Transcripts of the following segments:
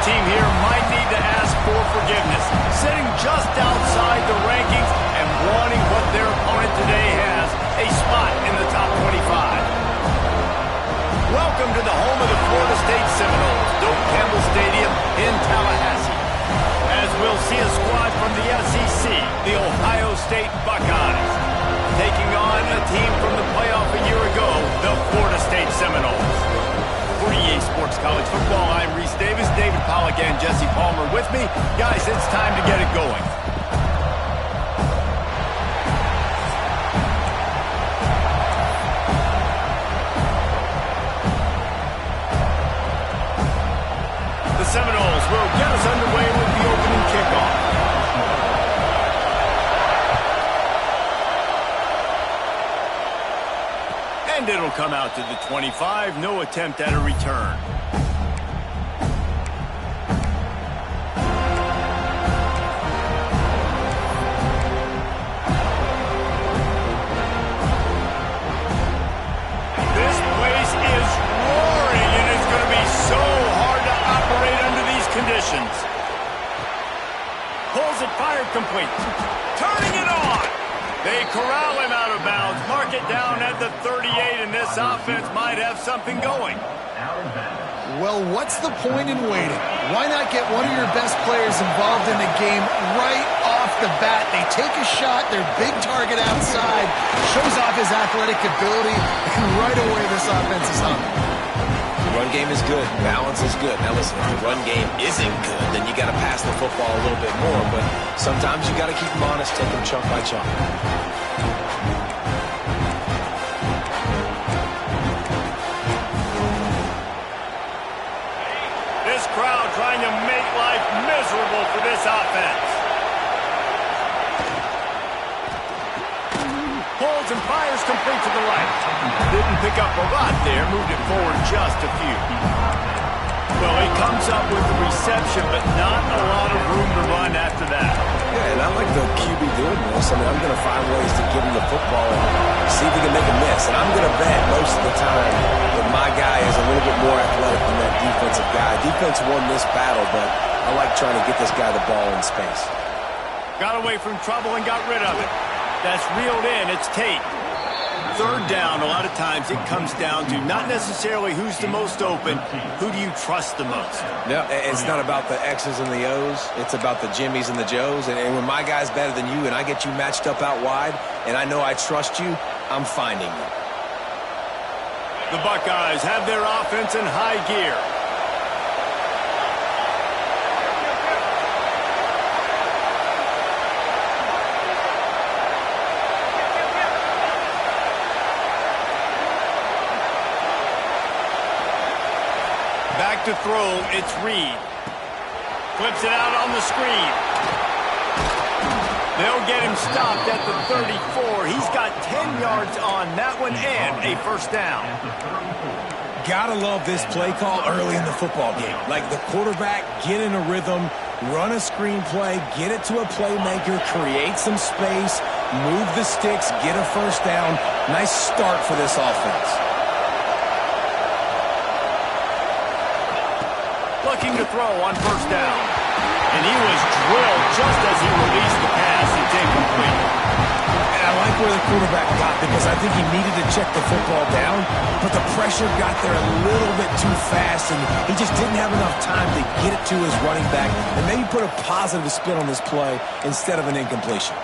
team here might need to ask for forgiveness, sitting just outside the rankings and wanting what their opponent today has, a spot in the top 25. Welcome to the home of the Florida State Seminoles, Doak Campbell Stadium in Tallahassee, as we'll see a squad from the SEC, the Ohio State Buckeyes, taking on a team from the playoff a year ago, the Florida State Seminoles. For EA Sports College Football, I'm Reese Davis, David Pollack, and Jesse Palmer with me. Guys, it's time to get it going. The Seminoles will get us underway with the opening kickoff. And it'll come out to the 25. No attempt at a return. This place is roaring, and it's going to be so hard to operate under these conditions. Pulls it, fired, complete. Turning it on. They corral him out of bounds, mark it down at the 38, and this offense might have something going. Well, what's the point in waiting? Why not get one of your best players involved in the game right off the bat? They take a shot, their big target outside, shows off his athletic ability, and right away this offense is humming. The run game is good. Balance is good. Now listen, if the run game isn't good, then you got to pass the football a little bit more. But sometimes you got to keep them honest, take them chunk by chunk. This crowd trying to make life miserable for this offense. Pulls and fires complete to the right. Didn't pick up a lot there, moved it forward just a few. Well, he comes up with the reception, but not a lot of room to run after that. Yeah, and I like the QB doing this. I mean, I'm going to find ways to give him the football and see if he can make a miss. And I'm going to bet most of the time that my guy is a little bit more athletic than that defensive guy. Defense won this battle, but I like trying to get this guy the ball in space. Got away from trouble and got rid of it. That's reeled in. It's Tate. Third down, a lot of times it comes down to not necessarily who's the most open, who do you trust the most? No, it's not about the X's and the O's. It's about the Jimmys and the Joes. And when my guy's better than you and I get you matched up out wide and I know I trust you, I'm finding you. The Buckeyes have their offense in high gear. Back to throw, it's Reed. Flips it out on the screen. They'll get him stopped at the 34. He's got 10 yards on that one and a first down. Gotta love this play call early in the football game. Like the quarterback, get in a rhythm, run a screen play, get it to a playmaker, create some space, move the sticks, get a first down. Nice start for this offense. Looking to throw on first down. And he was drilled just as he released the pass. It's incomplete. And I like where the quarterback got because I think he needed to check the football down, but the pressure got there a little bit too fast, and he just didn't have enough time to get it to his running back and maybe put a positive spin on this play instead of an incompletion.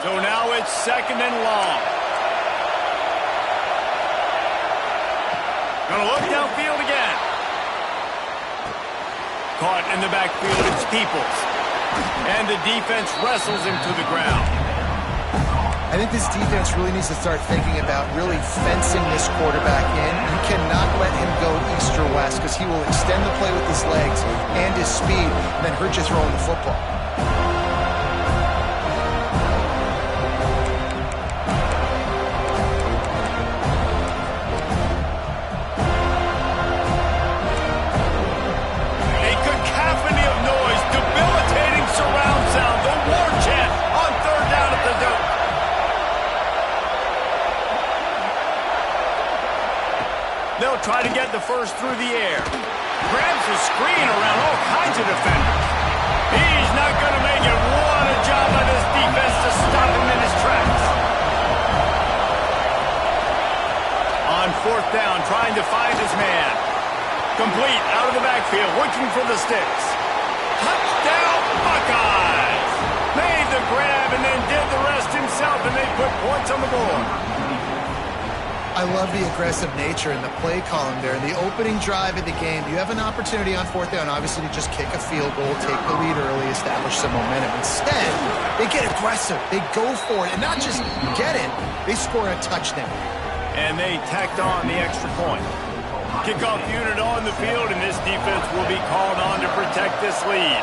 So now it's second and long. Gonna look downfield again. Caught in the backfield, it's Peoples. And the defense wrestles him to the ground. I think this defense really needs to start thinking about really fencing this quarterback in. You cannot let him go east or west because he will extend the play with his legs and his speed and then hurt you throwing the football. A cacophony of noise, debilitating surround sound. The try to get the first through the air. Grabs the screen around all kinds of defenders. He's not going to make it. What a job by this defense to stop him in his tracks. On fourth down, trying to find his man. Complete out of the backfield, looking for the sticks. Touchdown, Buckeyes! Made the grab and then did the rest himself, and they put points on the board. I love the aggressive nature in the play column there. In the opening drive of the game, you have an opportunity on fourth down, obviously, to just kick a field goal, take the lead early, establish some momentum. Instead, they get aggressive. They go for it. And not just get it, they score a touchdown. And they tacked on the extra point. Kickoff unit on the field, and this defense will be called on to protect this lead.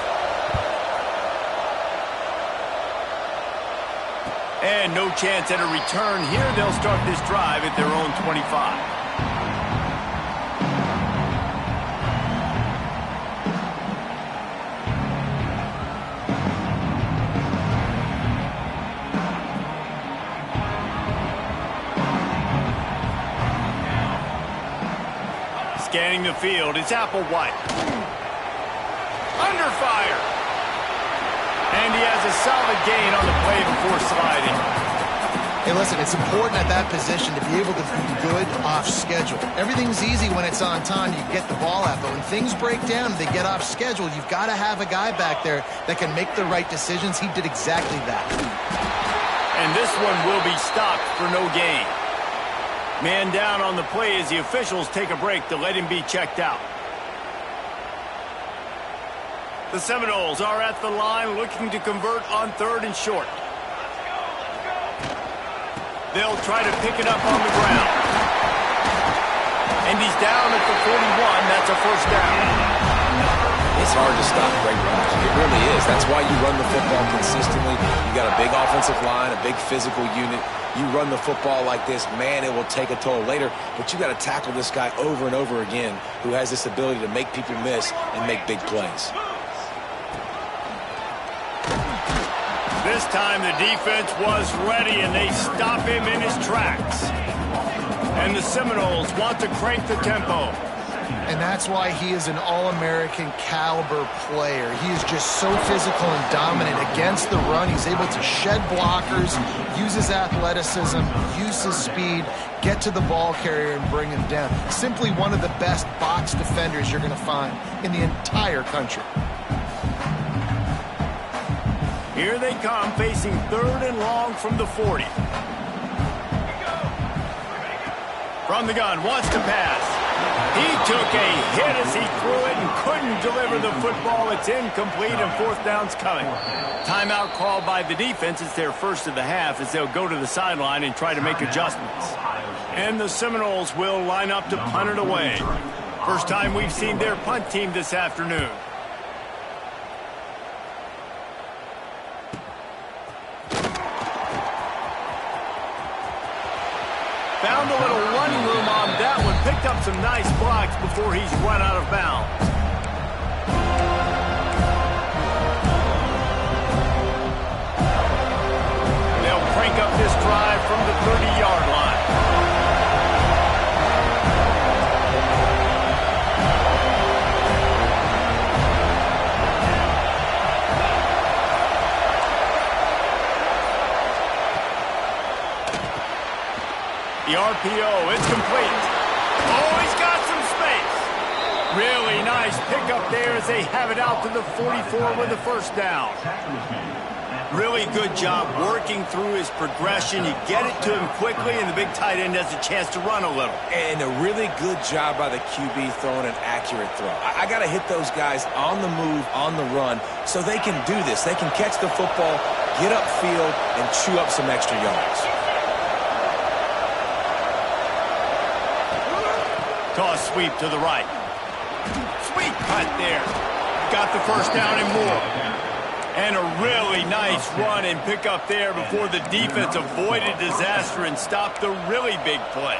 And no chance at a return here. They'll start this drive at their own 25. Scanning the field, it's Applewhite. Under fire. And he has a solid gain on the play before sliding. Hey, listen, it's important at that position to be able to be good off schedule. Everything's easy when it's on time. You get the ball out. But when things break down, they get off schedule. You've got to have a guy back there that can make the right decisions. He did exactly that. And this one will be stopped for no gain. Man down on the play as the officials take a break to let him be checked out. The Seminoles are at the line looking to convert on third and short. They'll try to pick it up on the ground. And he's down at the 41. That's a first down. It's hard to stop great runs. It really is. That's why you run the football consistently. You got a big offensive line, a big physical unit. You run the football like this, man, it will take a toll later. But you got to tackle this guy over and over again who has this ability to make people miss and make big plays. This time the defense was ready, and they stop him in his tracks. And the Seminoles want to crank the tempo. And that's why he is an All-American caliber player. He is just so physical and dominant against the run. He's able to shed blockers, use his athleticism, use his speed, get to the ball carrier and bring him down. Simply one of the best box defenders you're going to find in the entire country. Here they come, facing third and long from the 40. From the gun, wants to pass. He took a hit as he threw it and couldn't deliver the football. It's incomplete, and fourth down's coming. Timeout called by the defense. It's their first of the half as they'll go to the sideline and try to make adjustments. And the Seminoles will line up to punt it away. First time we've seen their punt team this afternoon. Found a little running room on that one. Picked up some nice blocks before he's run out of bounds. They'll crank up this drive from the 30-yard line. The RPO, it's complete. Oh, he's got some space. Really nice pickup there as they have it out to the 44 with the first down. Really good job working through his progression. You get it to him quickly, and the big tight end has a chance to run a little. And a really good job by the QB throwing an accurate throw. I got to hit those guys on the move, on the run, so they can do this. They can catch the football, get upfield, and chew up some extra yards. Toss sweep to the right. Sweet cut there. Got the first down and more. And a really nice run and pick up there before the defense avoided disaster and stopped the really big play.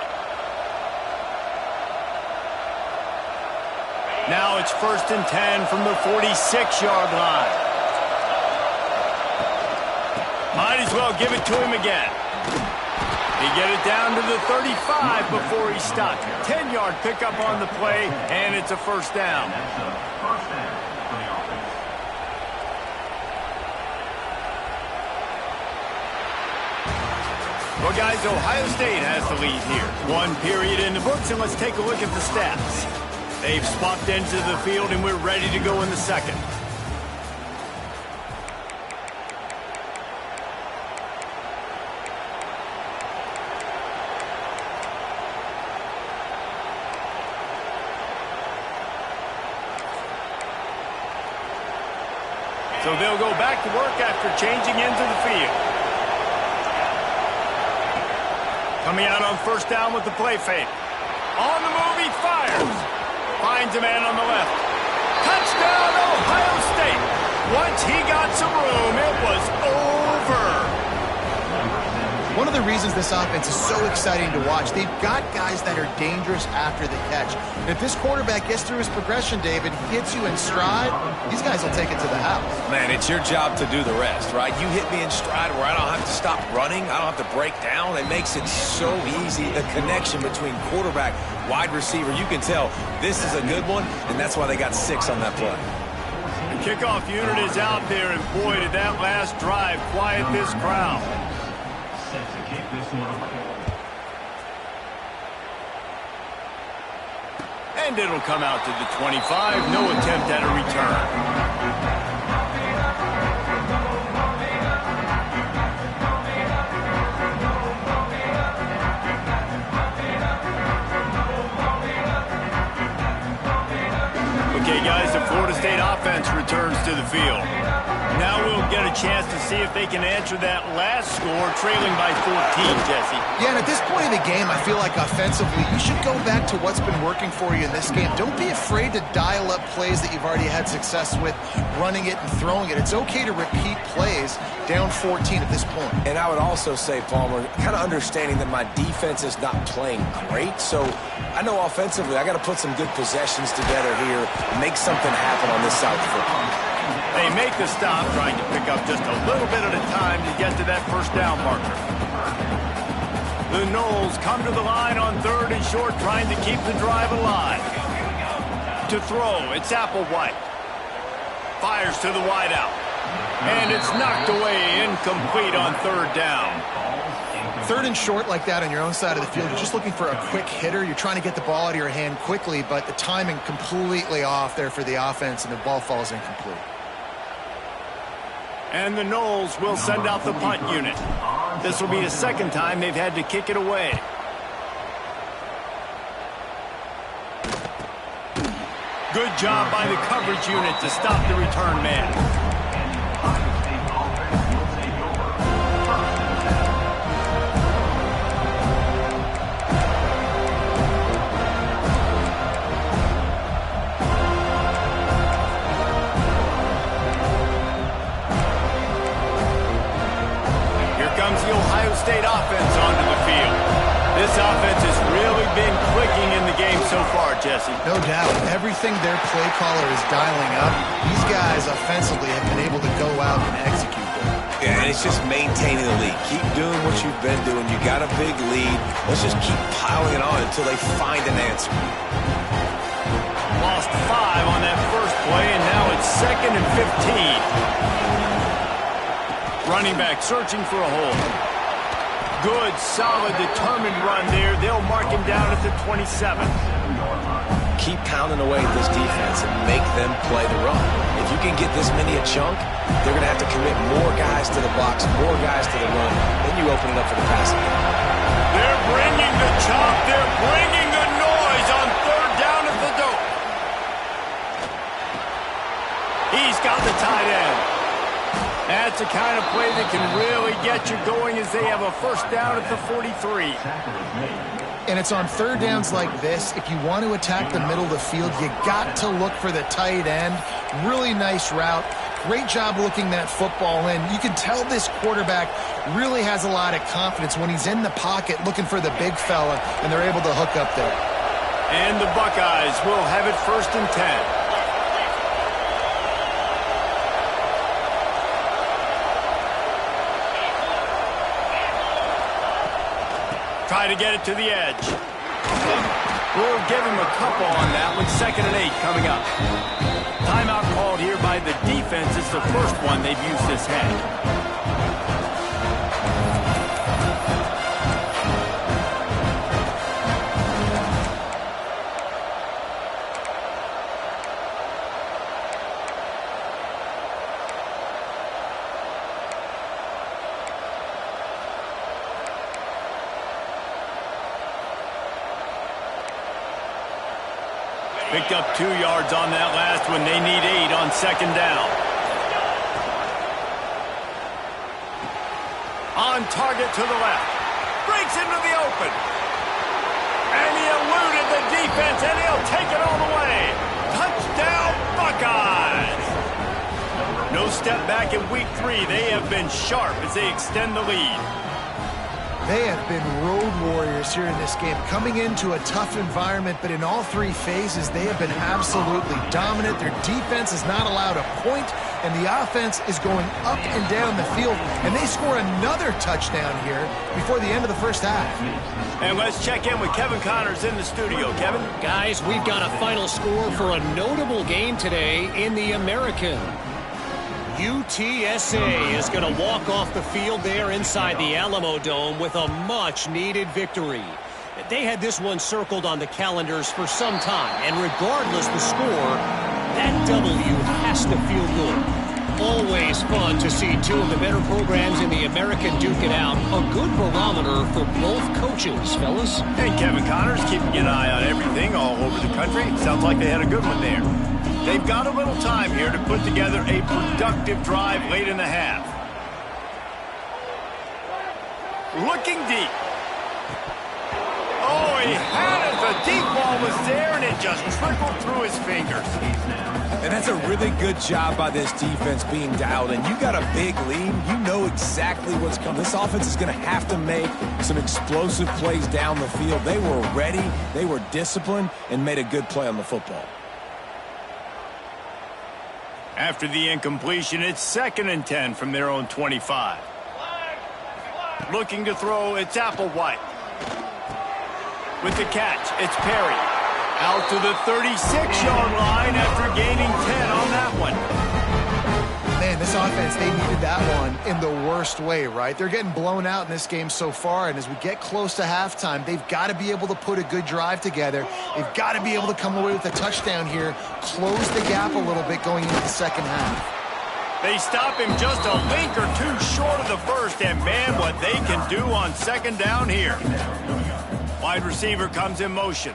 Now it's 1st and 10 from the 46-yard line. Might as well give it to him again. He get it down to the 35 before he stopped. 10-yard pickup on the play, and it's a first down. Well, guys, Ohio State has the lead here. One period in the books, and let's take a look at the stats. They've swapped ends of the field, and we're ready to go in the second. So they'll go back to work after changing into the field. Coming out on first down with the play fake. On the move, he fires. Finds a man on the left. Touchdown, Ohio State. Once he got some room, it was over. One of the reasons this offense is so exciting to watch, they've got guys that are dangerous after the catch. And if this quarterback gets through his progression, David, gets you in stride, these guys will take it to the house. Man, it's your job to do the rest, right? You hit me in stride where I don't have to stop running. I don't have to break down. It makes it so easy. The connection between quarterback, wide receiver, you can tell this is a good one, and that's why they got 6 on that play. The kickoff unit is out there, and boy, did that last drive quiet this crowd. And it'll come out to the 25. No attempt at a return. Okay, guys, the Florida State offense returns to the field. Now we'll get a chance to see if they can answer that last score, trailing by 14, Jesse. Yeah, and at this point in the game, I feel like offensively, you should go back to what's been working for you in this game. Don't be afraid to dial up plays that you've already had success with, running it and throwing it. It's okay to repeat plays down 14 at this point. And I would also say, Palmer, kind of understanding that my defense is not playing great, so I know offensively I got to put some good possessions together here and make something happen on this side of the football. They make the stop, trying to pick up just a little bit at a time to get to that first down marker. The Noles come to the line on 3rd and short, trying to keep the drive alive. To throw, it's Applewhite. Fires to the wideout. And it's knocked away, incomplete on 3rd down. 3rd and short like that on your own side of the field, you're just looking for a quick hitter. You're trying to get the ball out of your hand quickly, but the timing completely off there for the offense, and the ball falls incomplete. And the Noles will send out the punt unit. This will be the second time they've had to kick it away. Good job by the coverage unit to stop the return man. Comes the Ohio State offense onto the field. This offense has really been clicking in the game so far, Jesse. No doubt. Everything their play caller is dialing up, these guys offensively have been able to go out and execute them. Yeah, and it's just maintaining the lead. Keep doing what you've been doing. You got a big lead. Let's just keep piling it on until they find an answer. Lost 5 on that first play, and now it's 2nd and 15. Running back searching for a hole. Good, solid, determined run there. They'll mark him down at the 27. Keep pounding away at this defense and make them play the run. If you can get this many a chunk, they're going to have to commit more guys to the box, more guys to the run. Then you open it up for the passing game. They're bringing the chop. They're bringing the noise on 3rd down at the dope. He's got the tight end. That's the kind of play that can really get you going as they have a first down at the 43. And it's on 3rd downs like this. If you want to attack the middle of the field, you got to look for the tight end. Really nice route. Great job looking that football in. You can tell this quarterback really has a lot of confidence when he's in the pocket looking for the big fella, and they're able to hook up there. And the Buckeyes will have it 1st and 10. Try to get it to the edge. We'll give him a couple on that with 2nd and 8 coming up. Timeout called here by the defense. It's the first one they've used this half. Picked up 2 yards on that last one. They need 8 on 2nd down. On target to the left. Breaks into the open. And he eluded the defense, and he'll take it all the way. Touchdown, Buckeyes! No step back in week 3. They have been sharp as they extend the lead. They have been road warriors here in this game, coming into a tough environment, but in all 3 phases, they have been absolutely dominant. Their defense is not allowed a point, and the offense is going up and down the field, and they score another touchdown here before the end of the first half. And let's check in with Kevin Connors in the studio. Kevin? Guys, we've got a final score for a notable game today in the American. UTSA is going to walk off the field there inside the Alamo Dome with a much-needed victory. They had this one circled on the calendars for some time, and regardless the score, that W has to feel good. Always fun to see 2 of the better programs in the American duke it out. A good barometer for both coaches, fellas. And Kevin Connors keeping an eye on everything all over the country. Sounds like they had a good one there. They've got a little time here to put together a productive drive late in the half. Looking deep. Oh, he had it. The deep ball was there, and it just trickled through his fingers. And that's a really good job by this defense being dialed in. You got a big lead. You know exactly what's coming. This offense is going to have to make some explosive plays down the field. They were ready, they were disciplined, and made a good play on the football. After the incompletion, it's 2nd and 10 from their own 25. Looking to throw, it's Applewhite. With the catch, it's Perry. Out to the 36-yard line after gaining 10 on that one. Man, this offense, they needed that one in the worst way, right? They're getting blown out in this game so far, and as we get close to halftime, they've got to be able to put a good drive together. They've got to be able to come away with a touchdown here, close the gap a little bit going into the second half. They stop him just a link or 2 short of the first, and man, what they can do on 2nd down here. Wide receiver comes in motion.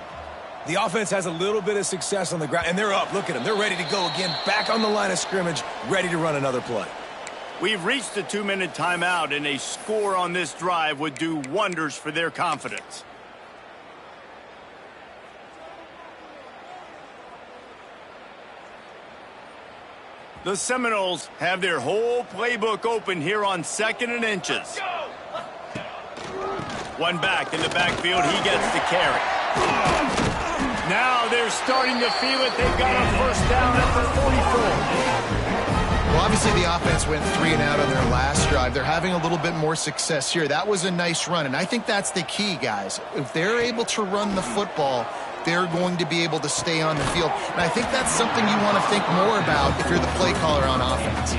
The offense has a little bit of success on the ground, and they're up. Look at them. They're ready to go again, back on the line of scrimmage, ready to run another play. We've reached the 2-minute timeout, and a score on this drive would do wonders for their confidence. The Seminoles have their whole playbook open here on 2nd and inches. One back in the backfield. He gets the carry. Now they're starting to feel it. They've got a first down at the 44. Well, obviously the offense went 3 and out on their last drive. They're having a little bit more success here. That was a nice run, and I think that's the key, guys. If they're able to run the football, they're going to be able to stay on the field. And I think that's something you want to think more about if you're the play caller on offense.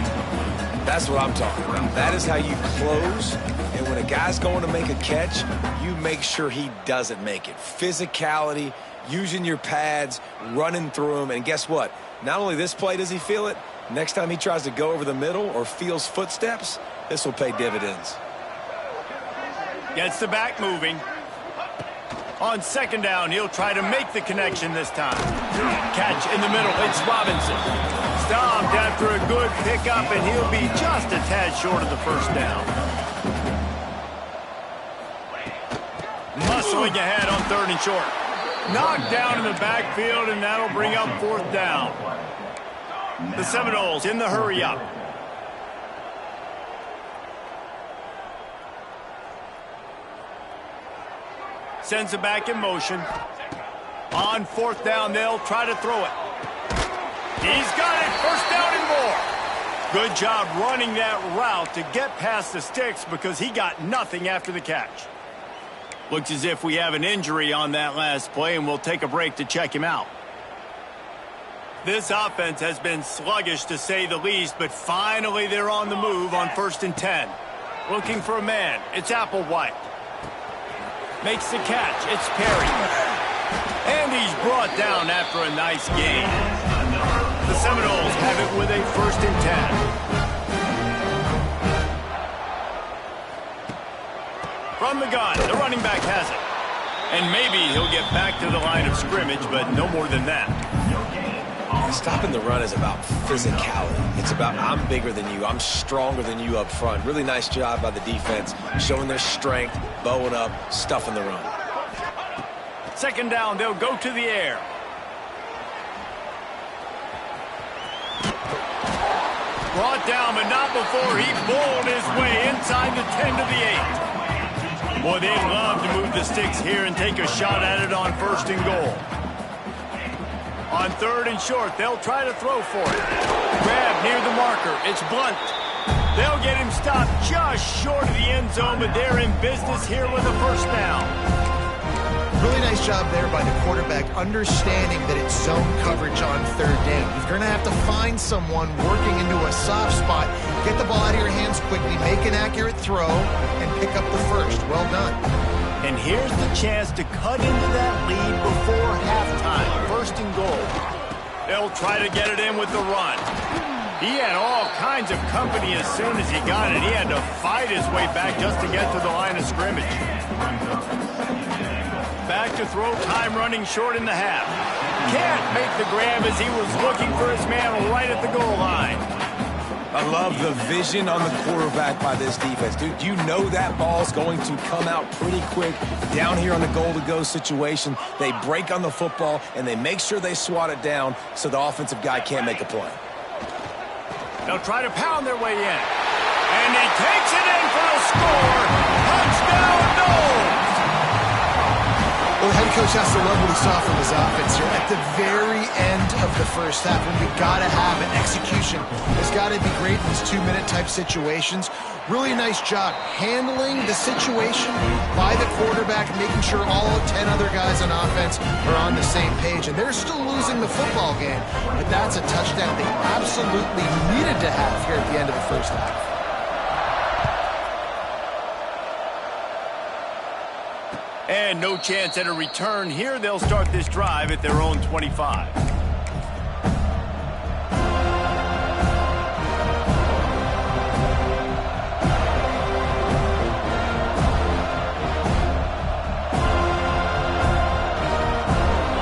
That's what I'm talking about. That is how you close. And when a guy's going to make a catch, you make sure he doesn't make it. Physicality, using your pads, running through them. And guess what? Not only this play does he feel it, next time he tries to go over the middle or feels footsteps, this will pay dividends. Gets the back moving. On 2nd down, he'll try to make the connection this time. Catch in the middle. It's Robinson. Stopped after a good pickup, and he'll be just a tad short of the first down. Muscling ahead on 3rd and short. Knocked down in the backfield, and that'll bring up 4th down. The Seminoles in the hurry up. Sends it back in motion. On 4th down, they'll try to throw it. He's got it. First down and more. Good job running that route to get past the sticks because he got nothing after the catch. Looks as if we have an injury on that last play, and we'll take a break to check him out. This offense has been sluggish, to say the least, but finally they're on the move on 1st and 10. Looking for a man. It's Applewhite. Makes the catch. It's Perry. And he's brought down after a nice gain. The Seminoles have it with a 1st and 10. From the gun, the running back has it. And maybe he'll get back to the line of scrimmage, but no more than that. Stopping the run is about physicality. It's about I'm bigger than you, I'm stronger than you up front. Really nice job by the defense, showing their strength, bowing up, stuffing the run. 2nd down, they'll go to the air. Brought down, but not before he bowled his way inside the 10 to the 8. Boy, they'd love to move the sticks here and take a shot at it on 1st and goal. On 3rd and short, they'll try to throw for it. Grab near the marker. It's Blunt. They'll get him stopped just short of the end zone, but they're in business here with a 1st down. Really nice job there by the quarterback, understanding that it's zone coverage on 3rd down. You're going to have to find someone working into a soft spot, get the ball out of your hands quickly, make an accurate throw, and pick up the 1st. Well done. And here's the chance to cut into that lead before halftime. 1st and goal. They'll try to get it in with the run. He had all kinds of company as soon as he got it. He had to fight his way back just to get to the line of scrimmage. Back to throw, time running short in the half. Can't make the grab as he was looking for his man right at the goal line. I love the vision on the quarterback by this defense. Dude, you know that ball's going to come out pretty quick. Down here on the goal-to-go situation, they break on the football, and they make sure they swat it down so the offensive guy can't make a play. They'll try to pound their way in. And he takes it in for the score. Touchdown, Noles! Well, the head coach has to love what he saw from his offense here. At the very end of the 1st half, when you've got to have an execution, it's got to be great in these 2-minute type situations. Really nice job handling the situation by the quarterback, making sure all 10 other guys on offense are on the same page. And they're still losing the football game, but that's a touchdown they absolutely needed to have here at the end of the 1st half. And no chance at a return here. They'll start this drive at their own 25.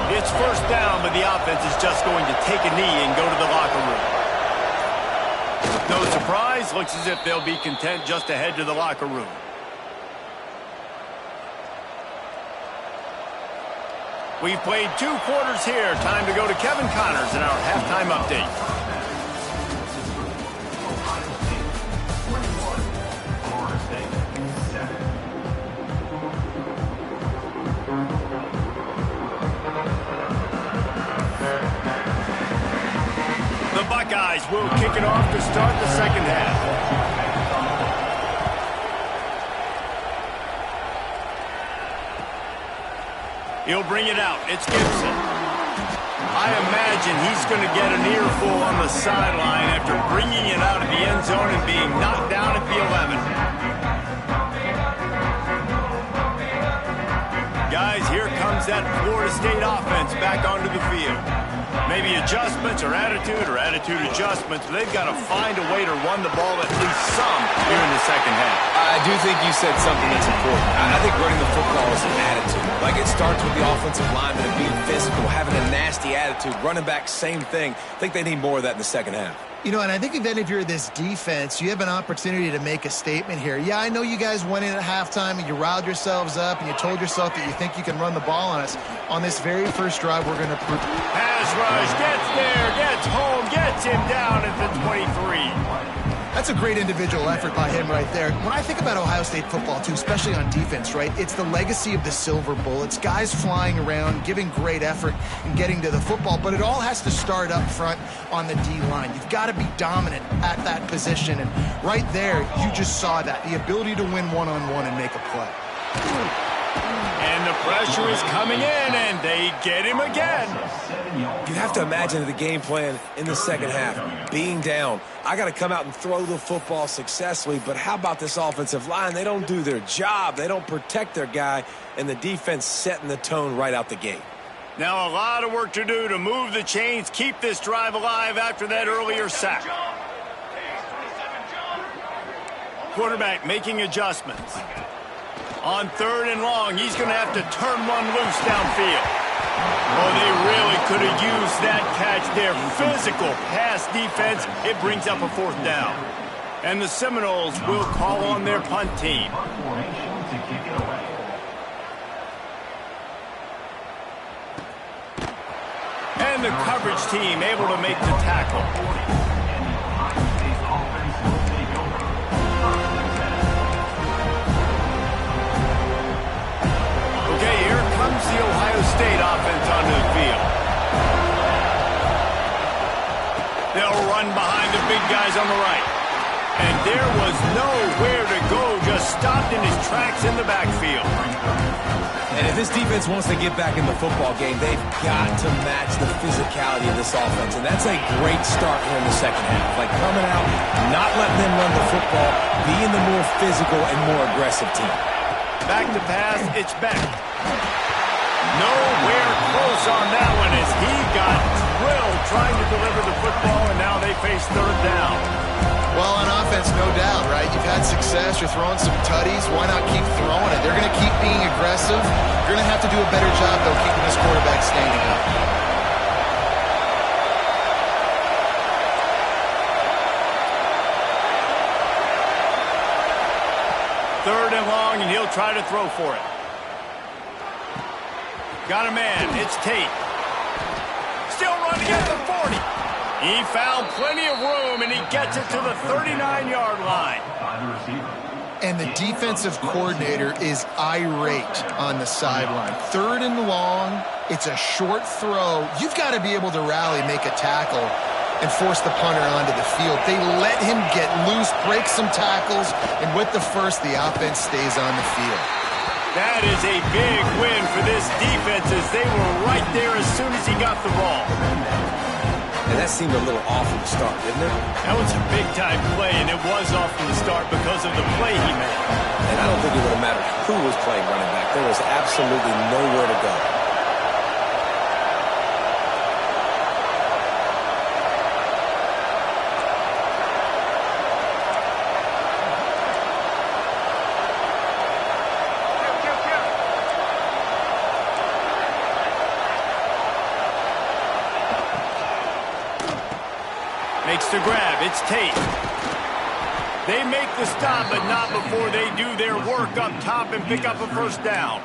It's 1st down, but the offense is just going to take a knee and go to the locker room. No surprise. Looks as if they'll be content just to head to the locker room. We've played 2 quarters here. Time to go to Kevin Connors in our halftime update. The Buckeyes will kick it off to start the 2nd half. He'll bring it out. It's Gibson. I imagine he's going to get an earful on the sideline after bringing it out of the end zone and being knocked down at the 11. Guys, here comes that Florida State offense back onto the field. Maybe adjustments or attitude adjustments, but they've got to find a way to run the ball at least some here in the 2nd half. I do think you said something that's important. I think running the football is an attitude. Like, it starts with the offensive lineman and being physical, having a nasty attitude. Running back, same thing. I think they need more of that in the 2nd half. You know, and I think then if you're this defense, you have an opportunity to make a statement here. Yeah, I know you guys went in at halftime and you riled yourselves up and you told yourself that you think you can run the ball on us. On this very first drive, we're going to prove. Pass rush, gets there, gets home, gets him down at the 23. That's a great individual effort by him right there. When I think about Ohio State football, too, especially on defense, right, it's the legacy of the Silver Bullets, guys flying around, giving great effort and getting to the football, but it all has to start up front on the D-line. You've got to be dominant at that position, and right there, you just saw that, the ability to win one-on-one and make a play. And the pressure is coming in, and they get him again. You have to imagine the game plan in the second half. Being down, I got to come out and throw the football successfully, but how about this offensive line? They don't do their job. They don't protect their guy, and the defense setting the tone right out the gate. Now a lot of work to do to move the chains, keep this drive alive after that earlier sack. Quarterback making adjustments. On 3rd and long, he's going to have to turn one loose downfield. Oh, they really could have used that catch there. Physical pass defense. It brings up a 4th down. And the Seminoles will call on their punt team. And the coverage team able to make the tackle. Okay, here comes the Ohio State offense onto the field. They'll run behind the big guys on the right. And there was nowhere to go, just stopped in his tracks in the backfield. And if this defense wants to get back in the football game, they've got to match the physicality of this offense. And that's a great start here in the second half. Like coming out, not letting them run the football, being the more physical and more aggressive team. Back to pass, it's back. Nowhere close on that one as he got drilled trying to deliver the football, and now they face 3rd down. Well, on offense, no doubt, right? You've had success. You're throwing some tutties. Why not keep throwing it? They're going to keep being aggressive. You're going to have to do a better job, though, keeping this quarterback standing up. 3rd and long, and he'll try to throw for it. Got a man. It's Tate. Still running at the 40. He found plenty of room, and he gets it to the 39-yard line. And the defensive coordinator is irate on the sideline. 3rd and long, it's a short throw. You've got to be able to rally, make a tackle, and force the punter onto the field. They let him get loose, break some tackles, and with the first, the offense stays on the field. That is a big win for this defense as they were right there as soon as he got the ball. And that seemed a little off from the start, didn't it? That was a big-time play, and it was off from the start because of the play he made. And I don't think it would have mattered who was playing running back. There was absolutely nowhere to go. Makes the grab. It's Tate. They make the stop, but not before they do their work up top and pick up a 1st down.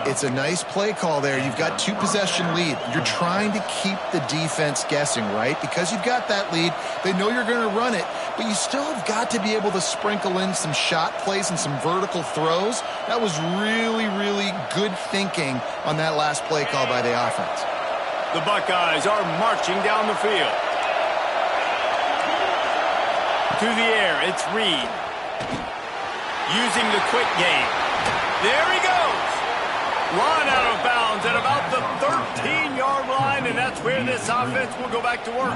It's a nice play call there. You've got 2-possession lead. You're trying to keep the defense guessing, right? Because you've got that lead. They know you're going to run it, but you still have got to be able to sprinkle in some shot plays and some vertical throws. That was really, really good thinking on that last play call by the offense. The Buckeyes are marching down the field. To the air, it's Reed. Using the quick game. There he goes. Run out of bounds at about the 13-yard line, and that's where this offense will go back to work.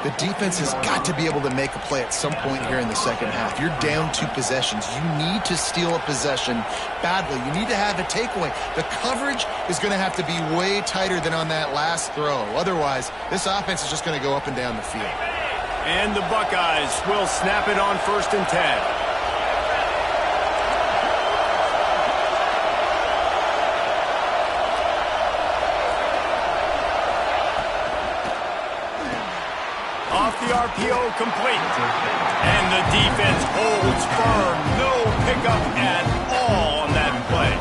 The defense has got to be able to make a play at some point here in the second half. You're down 2 possessions. You need to steal a possession badly. You need to have a takeaway. The coverage is going to have to be way tighter than on that last throw. Otherwise, this offense is just going to go up and down the field. And the Buckeyes will snap it on 1st and 10. Off the RPO, complete. And the defense holds firm. No pickup at all on that play.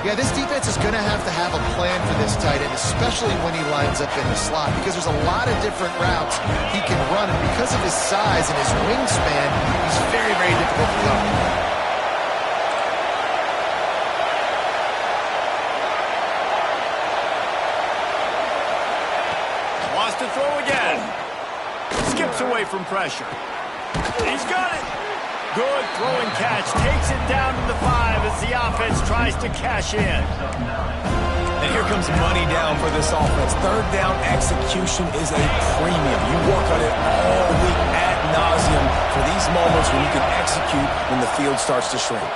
Yeah, this defense is going to have a plan for this tight end, especially when he lines up in the slot, because there's a lot of different routes he can run, and because of his size and his wingspan, he's very, very difficult to cover. Wants to throw again. Skips away from pressure. He's got it. Good throwing catch. Takes it down to the 5 as the offense tries to cash in. And here comes money down for this offense. Third down execution is a premium. You work on it all week ad nauseum for these moments when you can execute when the field starts to shrink.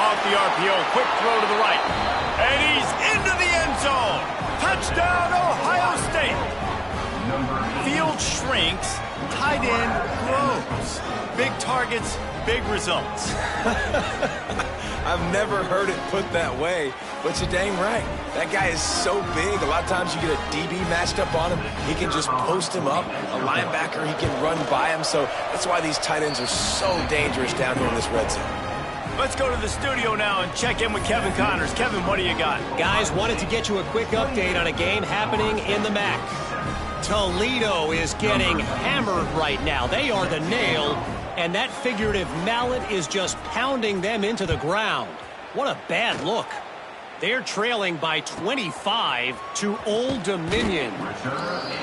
Off the RPO, quick throw to the right. And he's into the end zone. Touchdown, Ohio State. Field shrinks, tight end grows. Big targets, big results. I've never heard it put that way, but you're dang right. That guy is so big. A lot of times you get a DB matched up on him. He can just post him up. A linebacker, he can run by him. So that's why these tight ends are so dangerous down here in this red zone. Let's go to the studio now and check in with Kevin Connors. Kevin, what do you got? Guys, wanted to get you a quick update on a game happening in the MAC. Toledo is getting hammered right now. They are the nail, and that figurative mallet is just pounding them into the ground. What a bad look. They're trailing by 25 to Old Dominion.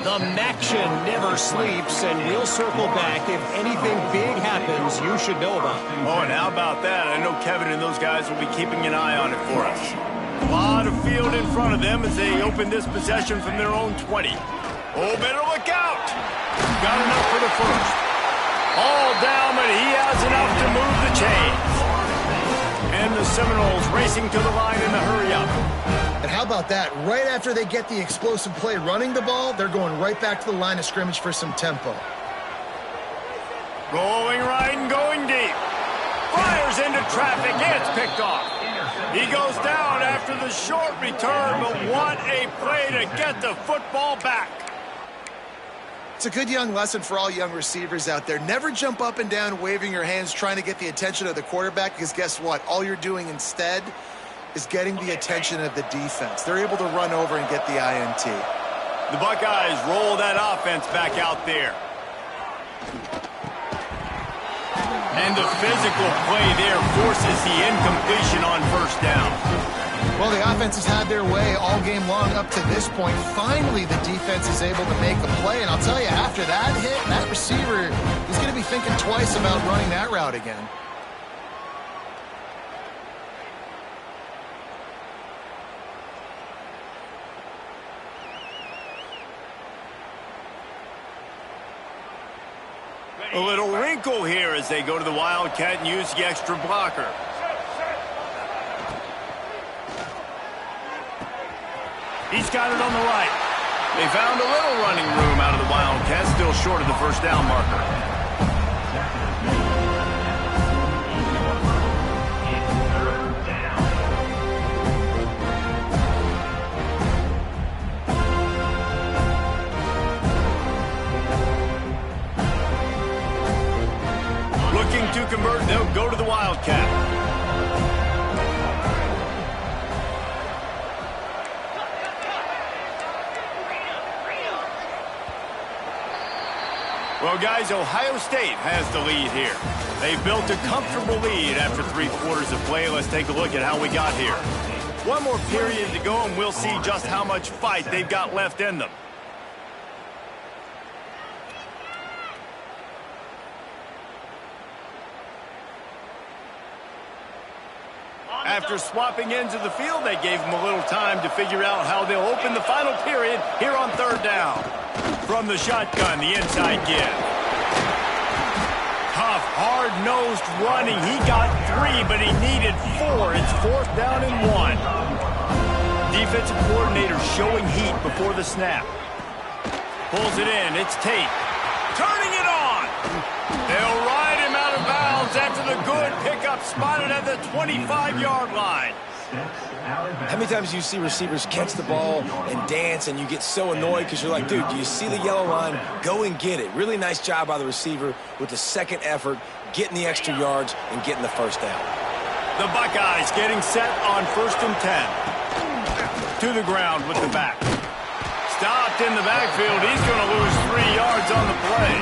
The Maction never sleeps, and we'll circle back if anything big happens you should know about. Oh, and how about that? I know Kevin and those guys will be keeping an eye on it for us. A lot of field in front of them as they open this possession from their own 20. Oh, better look out. Got enough for the first. All down, but he has enough to move the chains. And the Seminoles racing to the line in a hurry-up. And how about that? Right after they get the explosive play running the ball, they're going right back to the line of scrimmage for some tempo. Going right and going deep. Fires into traffic. It's picked off. He goes down after the short return, but what a play to get the football back. It's a good young lesson for all young receivers out there. Never jump up and down waving your hands trying to get the attention of the quarterback, because guess what? All you're doing instead is getting the attention of the defense. They're able to run over and get the INT. The Buckeyes roll that offense back out there. And the physical play there forces the incompletion on first down. Well, the offense has had their way all game long up to this point. Finally, the defense is able to make a play. And I'll tell you, after that hit, that receiver is going to be thinking twice about running that route again. A little wrinkle here as they go to the Wildcat and use the extra blocker. He's got it on the right. They found a little running room out of the Wildcats, still short of the first down marker. Looking to convert, they'll go to the Wildcat. Well, guys, Ohio State has the lead here. They've built a comfortable lead after 3 quarters of play. Let's take a look at how we got here. One more period to go, and we'll see just how much fight they've got left in them. After swapping ends of the field, they gave them a little time to figure out how they'll open the final period here on third down. From the shotgun, the inside give. Tough, hard-nosed running. He got 3, but he needed 4. It's 4th down and 1. Defensive coordinator showing heat before the snap. Pulls it in. It's Tate. Turning it on. They'll ride him out of bounds after the good pickup spotted at the 25-yard line. How many times do you see receivers catch the ball and dance and you get so annoyed because you're like, dude, do you see the yellow line? Go and get it. Really nice job by the receiver with the second effort, getting the extra yards and getting the first down. The Buckeyes getting set on 1st and 10. To the ground with the back. Stopped in the backfield. He's going to lose 3 yards on the play.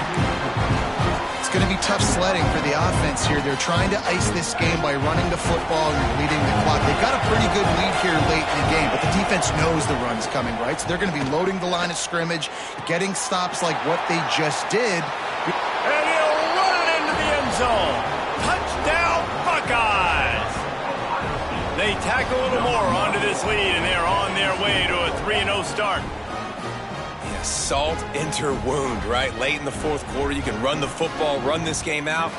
It's going to be tough sledding for the offense here. They're trying to ice this game by running the football and leading the clock. They've got a pretty good lead here late in the game, but the defense knows the run's coming, right? So they're going to be loading the line of scrimmage, getting stops like what they just did. And he'll run it into the end zone. They tack a little more onto this lead, and they're on their way to a 3-0 start. Yeah, salt enter wound, right? Late in the fourth quarter, you can run the football, run this game out.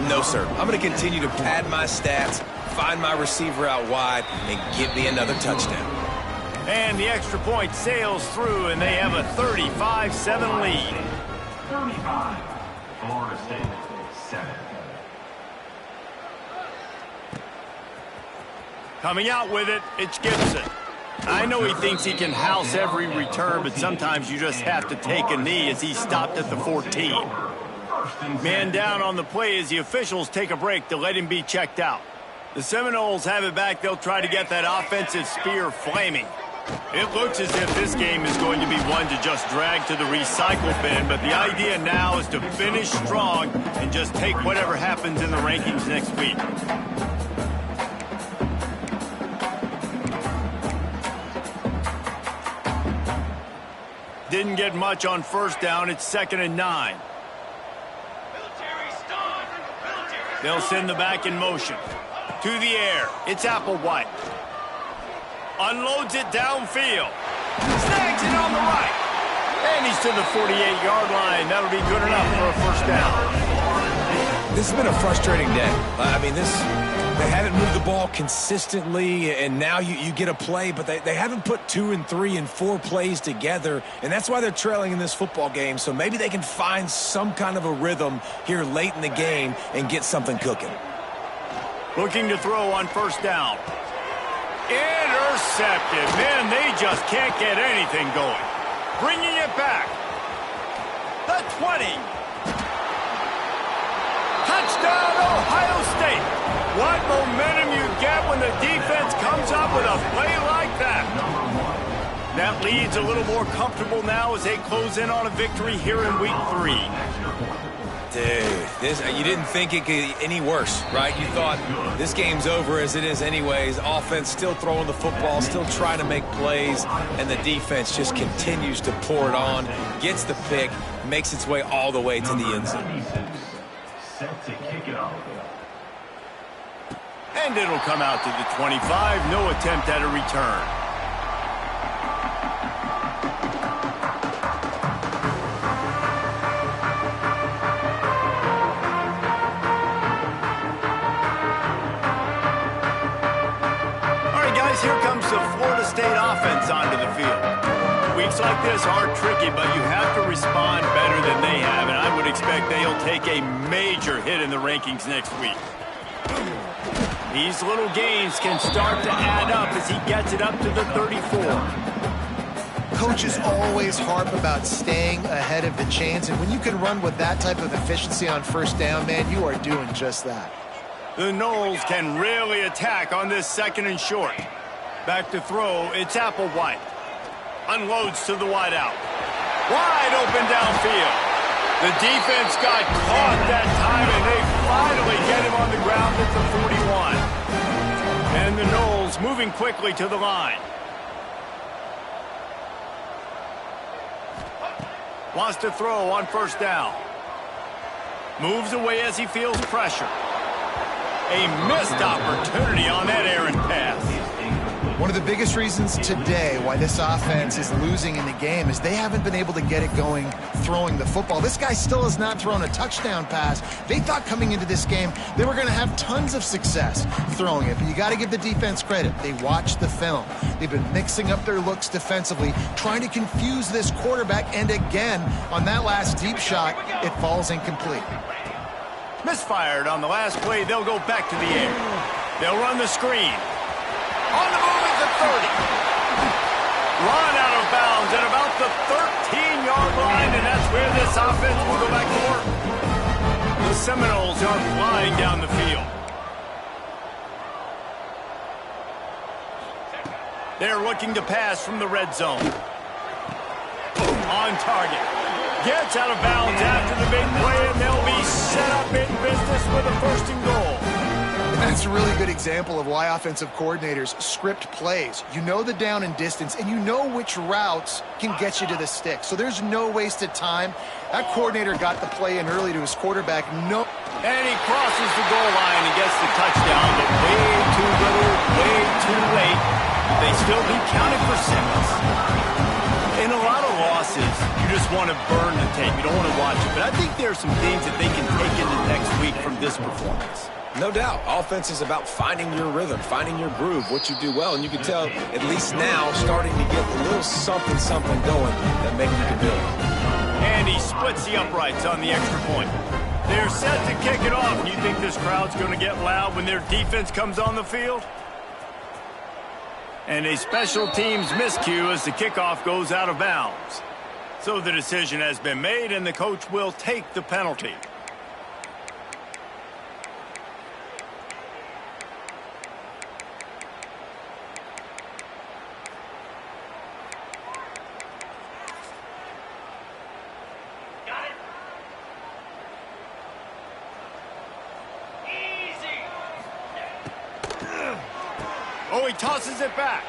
No, sir. I'm going to continue to pad my stats, find my receiver out wide, and give me another touchdown. And the extra point sails through, and they have a 35-7 lead. 35, Florida State, 7. Coming out with it, it's Gibson. I know he thinks he can house every return, but sometimes you just have to take a knee as he stopped at the 14. Man down on the play as the officials take a break to let him be checked out. The Seminoles have it back. They'll try to get that offensive spear flaming. It looks as if this game is going to be one to just drag to the recycle bin, but the idea now is to finish strong and just take whatever happens in the rankings next week. Didn't get much on first down. It's 2nd and 9. They'll send the back in motion. To the air. It's Applewhite. Unloads it downfield. Snags it on the right. And he's to the 48-yard line. That'll be good enough for a first down. This has been a frustrating day. I mean, they haven't moved the ball consistently, and now you get a play, but they haven't put 2 and 3 and 4 plays together, and that's why they're trailing in this football game. So maybe they can find some kind of a rhythm here late in the game and get something cooking. Looking to throw on first down. Intercepted. Man, they just can't get anything going. Bringing it back. The 20. Touchdown, Ohio State. What momentum you get when the defense comes up with a play like that. That lead's a little more comfortable now as they close in on a victory here in week 3. Dude, you didn't think it could get any worse, right? You thought this game's over as it is anyways. Offense still throwing the football, still trying to make plays, and the defense just continues to pour it on, gets the pick, makes its way all the way to the end zone. Set to kick it off. And it'll come out to the 25. No attempt at a return. Here comes the Florida State offense onto the field. Weeks like this are tricky, but you have to respond better than they have, and I would expect they'll take a major hit in the rankings next week. These little gains can start to add up as he gets it up to the 34. Coaches always harp about staying ahead of the chains, and when you can run with that type of efficiency on first down, man, you are doing just that. The Noles can really attack on this 2nd and short. Back to throw, it's Applewhite. Unloads to the wideout. Wide open downfield. The defense got caught that time, and they finally get him on the ground at the 41. And the Noles moving quickly to the line. Wants to throw on first down. Moves away as he feels pressure. A missed opportunity on that errant pass. One of the biggest reasons today why this offense is losing in the game is they haven't been able to get it going throwing the football. This guy still has not thrown a touchdown pass. They thought coming into this game they were going to have tons of success throwing it, but you got to give the defense credit. They watched the film. They've been mixing up their looks defensively, trying to confuse this quarterback, and again, on that last deep shot, it falls incomplete. Misfired on the last play. They'll go back to the air. They'll run the screen. On the move at the 30. Run out of bounds at about the 13-yard line, and that's where this offense will go back to work. The Seminoles are flying down the field. They're looking to pass from the red zone. On target. Gets out of bounds after the big play, and they'll be set up in business with a 1st and goal. That's a really good example of why offensive coordinators script plays. You know the down and distance, and you know which routes can get you to the stick. So there's no wasted time. That coordinator got the play in early to his quarterback. No. And he crosses the goal line and gets the touchdown, but way too little, way may still be counted for 6. In a lot of losses, you just want to burn the tape. You don't want to watch it. But I think there are some things that they can take into next week from this performance. No doubt. Offense is about finding your rhythm, finding your groove, what you do well. And you can tell, at least now, starting to get a little something going that maybe you can build. And he splits the uprights on the extra point. They're set to kick it off. You think this crowd's going to get loud when their defense comes on the field? And a special teams miscue as the kickoff goes out of bounds. So the decision has been made, and the coach will take the penalty. Oh, he tosses it back.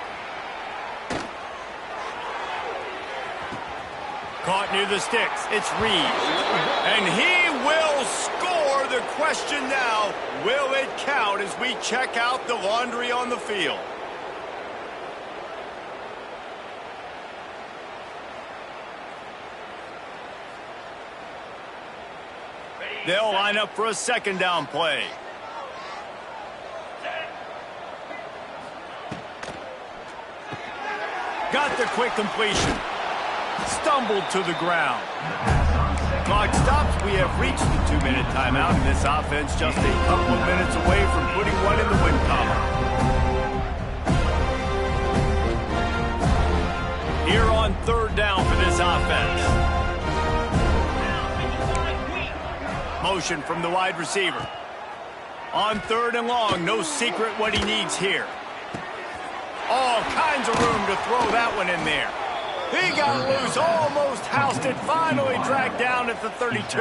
Caught near the sticks. It's Reed. And he will score. The question now, will it count as we check out the laundry on the field? They'll line up for a second down play. Got the quick completion. Stumbled to the ground. Clock stops. We have reached the 2-minute timeout, and this offense just a couple of minutes away from putting one in the win column. Here on third down for this offense. Motion from the wide receiver. On third and long, no secret what he needs here. All kinds of room to throw that one in there. He got loose, almost housed it, finally dragged down at the 32.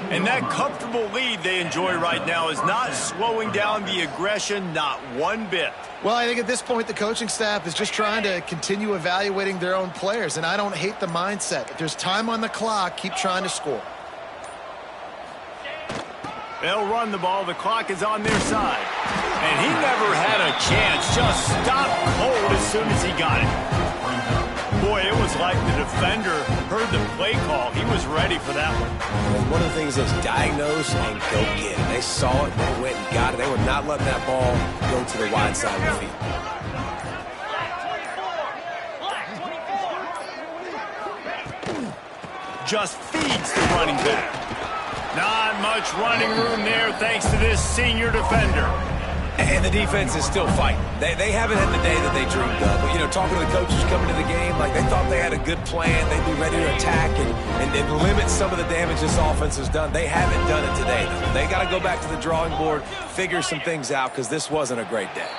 And that comfortable lead they enjoy right now is not slowing down the aggression, not one bit. Well, I think at this point the coaching staff is just trying to continue evaluating their own players, and I don't hate the mindset. If there's time on the clock, keep trying to score. They'll run the ball. The clock is on their side. And he never had a chance. Just stopped cold as soon as he got it. Boy, it was like the defender heard the play call. He was ready for that one. And one of the things is diagnose and go get it. They saw it, they went and got it. They were not letting that ball go to the wide side of the field. Just feeds the running back. Not much running room there thanks to this senior defender. And the defense is still fighting. They haven't had the day that they dreamed of. But, you know, talking to the coaches coming to the game, like they thought they had a good plan. They'd be ready to attack and limit some of the damage this offense has done. They haven't done it today, though. They got to go back to the drawing board, figure some things out, because this wasn't a great day.